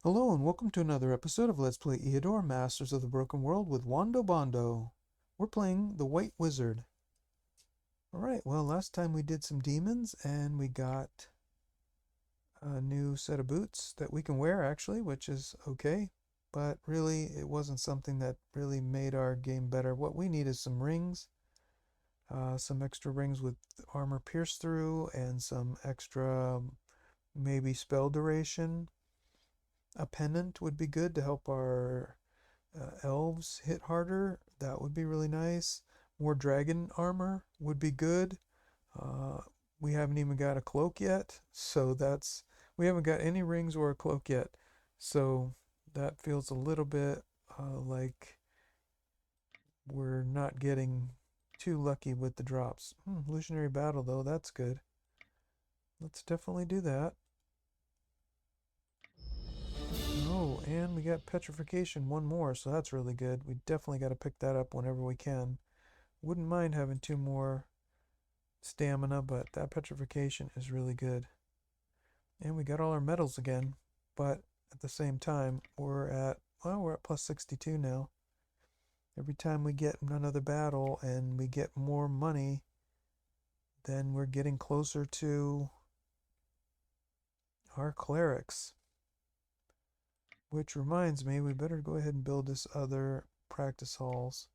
Hello and welcome to another episode of Let's Play Eador, Masters of the Broken World with Wando Bondo. We're playing the White Wizard. Alright, well last time we did some demons and we got a new set of boots that we can wear actually, which is okay. But really it wasn't something that really made our game better. What we need is some rings, some extra rings with armor pierce through and some extra maybe spell duration. A pennant would be good to help our elves hit harder. That would be really nice. More dragon armor would be good. Uh, we haven't even got a cloak yet, so we haven't got any rings or a cloak yet. So that feels a little bit like we're not getting too lucky with the drops. Illusionary battle though, that's good. Let's definitely do that. Oh, and we got petrification, one more, so that's really good. We definitely got to pick that up whenever we can. Wouldn't mind having two more stamina, but that petrification is really good. And we got all our medals again, but at the same time, we're at plus 62 now. Every time we get another battle and we get more money, then we're getting closer to our clerics. Which reminds me, we better go ahead and build this other practice halls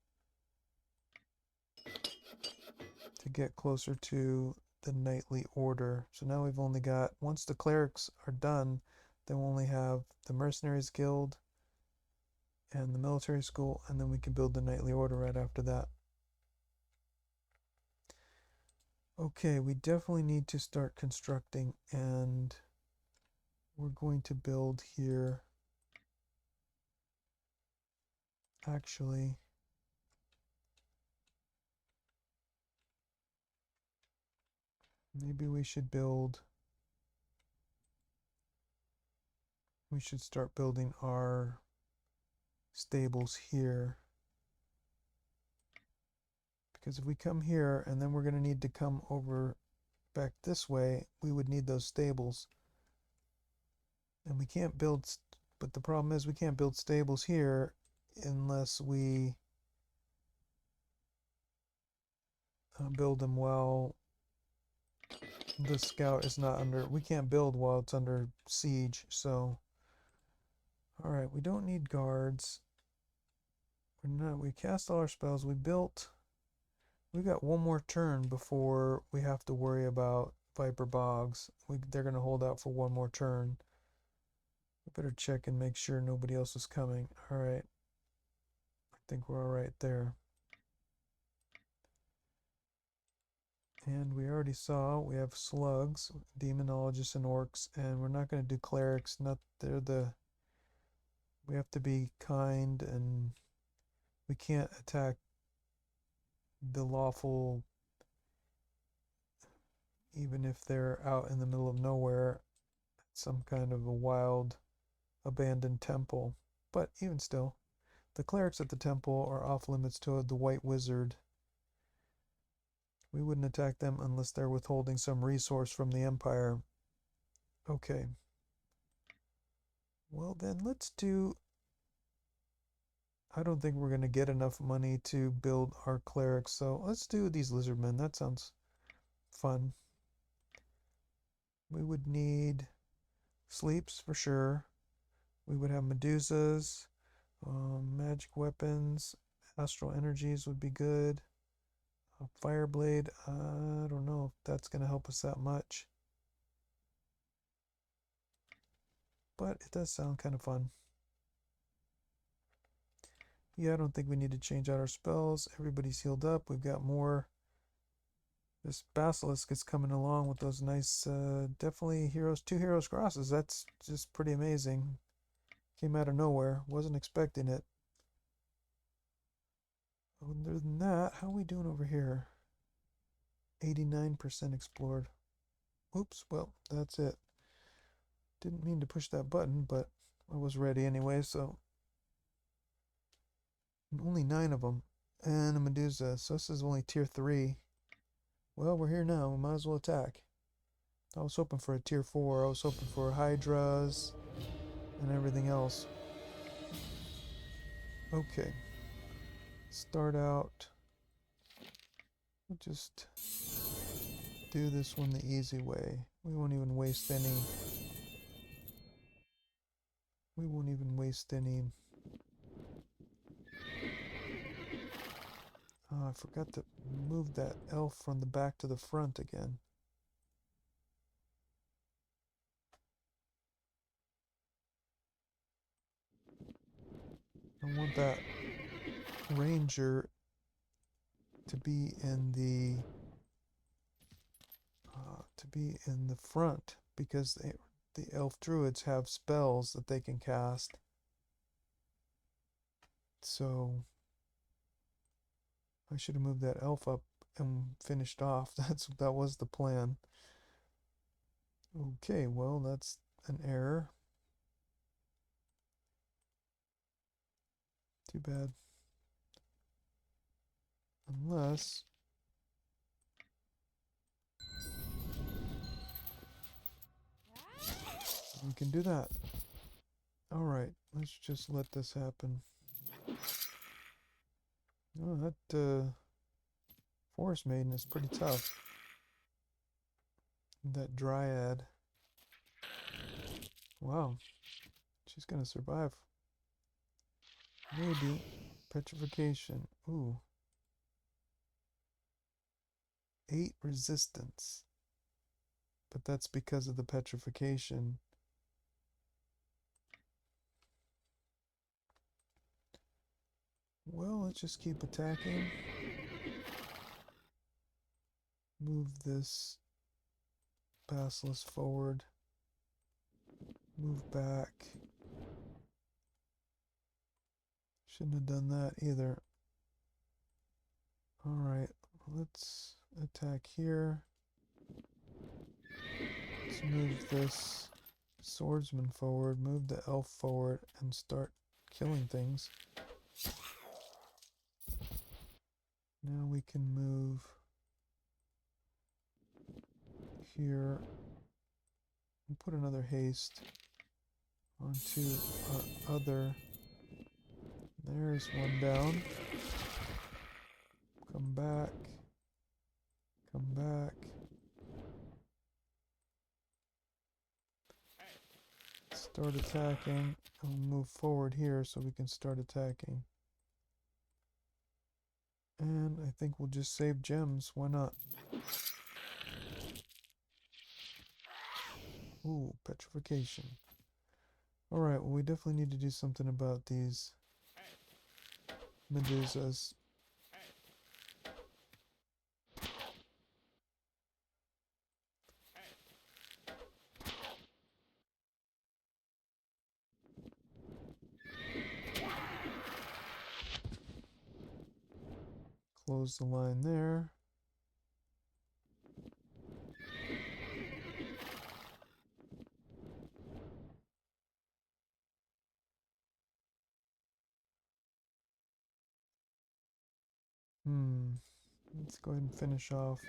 to get closer to the knightly order. So now we've only got, once the clerics are done, then we'll only have the mercenaries guild and the military school, and then we can build the knightly order right after that. Okay, we definitely need to start constructing, and we're going to build here. Actually, maybe we should start building our stables here. Because if we come here and then we're going to need to come over back this way, we would need those stables. And we can't build, but the problem is we can't build stables here unless we build them while the scout is not under, we can't build while it's under siege, so. Alright, we don't need guards. We cast all our spells, we got one more turn before we have to worry about Viper Bogs. They're going to hold out for one more turn. We better check and make sure nobody else is coming. Alright. I think we're alright there. And we already saw we have slugs, demonologists, and orcs, and we're not going to do clerics. We have to be kind, and we can't attack the lawful, even if they're out in the middle of nowhere, some kind of a wild, abandoned temple. But even still, the clerics at the temple are off limits to the White Wizard. We wouldn't attack them unless they're withholding some resource from the Empire. Okay. Well then, I don't think we're going to get enough money to build our clerics, so let's do these lizardmen. That sounds fun. We would need sleeps for sure. We would have medusas, magic weapons, astral energies would be good. A fireblade, I don't know if that's going to help us that much. But it does sound kind of fun. Yeah, I don't think we need to change out our spells. Everybody's healed up. We've got more. This basilisk is coming along with those nice, definitely two heroes crosses. That's just pretty amazing. Came out of nowhere. Wasn't expecting it. Other than that, how are we doing over here? 89% explored. Oops, well, that's it. Didn't mean to push that button, but I was ready anyway, so. Only 9 of them. And a Medusa, so this is only tier 3. Well, we're here now, we might as well attack. I was hoping for a tier 4, I was hoping for Hydras, and everything else. Okay. Start out. We'll just do this one the easy way. We won't even waste any. Oh, I forgot to move that elf from the back to the front again. I want that ranger to be in the front, because the elf druids have spells that they can cast. So I should have moved that elf up and finished off. That was the plan. Okay, well, that's an error. Too bad. Unless we can do that. Alright, let's just let this happen. Oh, that Forest Maiden is pretty tough. That Dryad. Wow, she's gonna survive. Maybe. Petrification. Ooh. 8 resistance. But that's because of the petrification. Well, let's just keep attacking. Move this basilisk forward. Move back. Shouldn't have done that either. Alright, let's attack here. Let's move this swordsman forward, move the elf forward, and start killing things. Now we can move here and put another haste onto our other. There's one down. Come back. Come back. Start attacking. And we'll move forward here so we can start attacking. And I think we'll just save gems. Why not? Ooh, petrification. Alright, well, we definitely need to do something about these Medusas. Close the line there. Let's go ahead and finish off.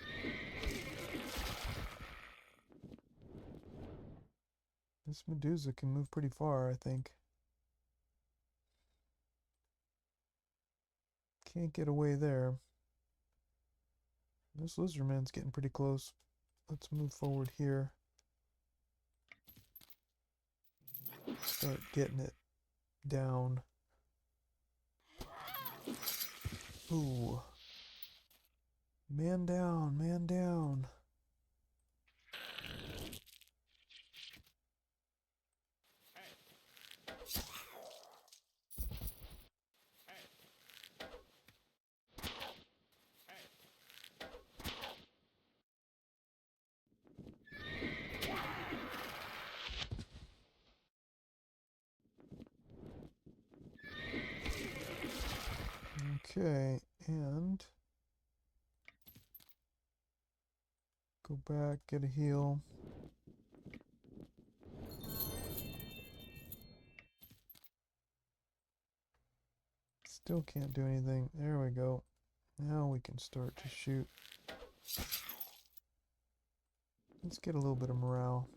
This Medusa can move pretty far, I think. Can't get away there. This Lizardman's getting pretty close. Let's move forward here. Start getting it down. Ooh. Man down, man down. Okay, and go back, get a heal. Still can't do anything. There we go. Now we can start to shoot. Let's get a little bit of morale.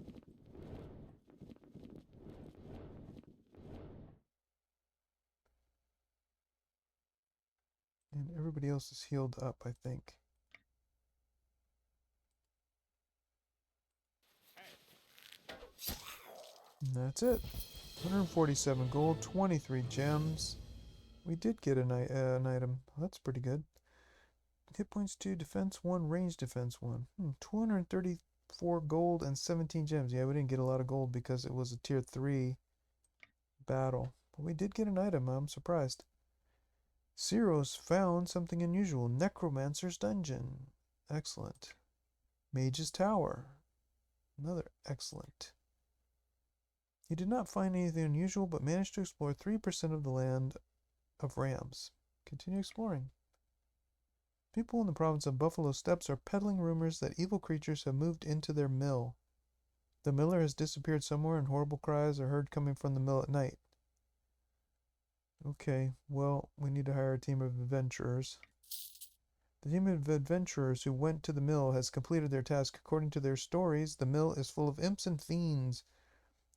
And everybody else is healed up, I think. And that's it. 147 gold, 23 gems. We did get an item. That's pretty good. Hit points 2, defense 1, range defense 1. 234 gold and 17 gems. Yeah, we didn't get a lot of gold because it was a tier 3 battle. But we did get an item. I'm surprised. Cyros found something unusual. Necromancer's Dungeon. Excellent. Mage's Tower. Another excellent. He did not find anything unusual, but managed to explore 3% of the land of Rams. Continue exploring. People in the province of Buffalo Steps are peddling rumors that evil creatures have moved into their mill. The miller has disappeared somewhere and horrible cries are heard coming from the mill at night. Okay, well, we need to hire a team of adventurers. The team of adventurers who went to the mill has completed their task. According to their stories, the mill is full of imps and fiends.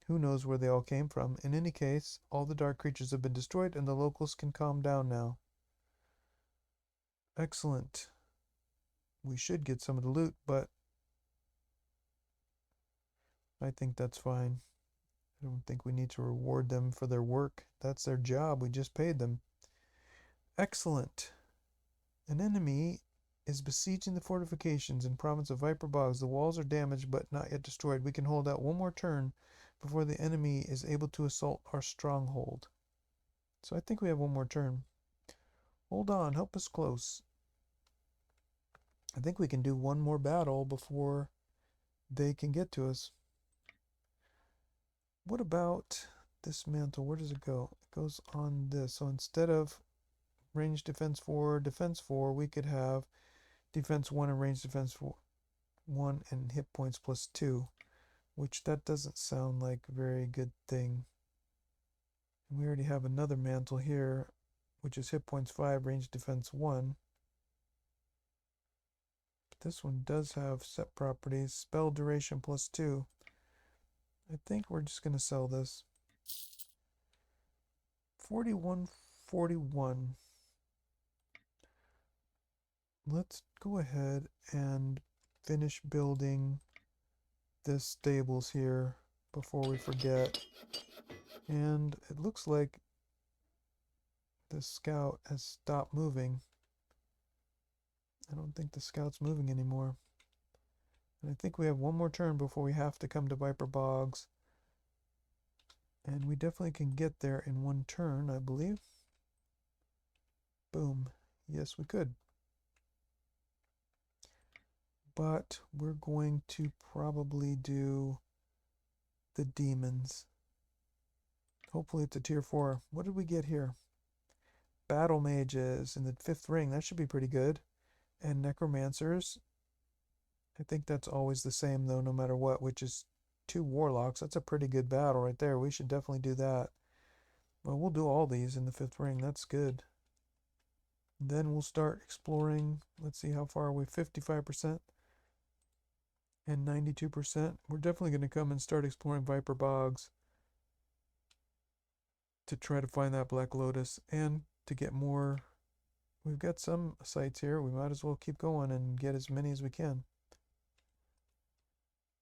Who knows where they all came from? In any case, all the dark creatures have been destroyed and the locals can calm down now. Excellent. We should get some of the loot, but I think that's fine. I don't think we need to reward them for their work. That's their job. We just paid them. Excellent. An enemy is besieging the fortifications in province of Viper Bogs. The walls are damaged but not yet destroyed. We can hold out one more turn before the enemy is able to assault our stronghold. So I think we have one more turn. Hold on, help us close. I think we can do one more battle before they can get to us. What about this mantle? Where does it go? It goes on this. So instead of range defense 4, we could have defense 1 and range defense 1 and hit points plus 2, which that doesn't sound like a very good thing. And we already have another mantle here, which is hit points 5, range defense 1. But this one does have set properties, spell duration plus 2. I think we're just going to sell this. 4141. Let's go ahead and finish building this stables here before we forget. And it looks like the scout has stopped moving. I don't think the scout's moving anymore. And I think we have one more turn before we have to come to Viper Bogs. And we definitely can get there in one turn, I believe. Boom. Yes, we could. But we're going to probably do the demons. Hopefully it's a tier 4. What did we get here? Battle mages in the 5th ring. That should be pretty good. And necromancers. I think that's always the same though, no matter what, which is 2 warlocks. That's a pretty good battle right there. We should definitely do that. Well, we'll do all these in the 5th ring. That's good. Then we'll start exploring. Let's see, how far are we? 55% and 92%. We're definitely going to come and start exploring Viper Bogs to try to find that Black Lotus and to get more. We've got some sites here. We might as well keep going and get as many as we can.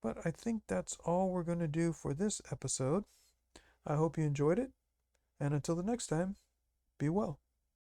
But I think that's all we're going to do for this episode. I hope you enjoyed it. And until the next time, be well.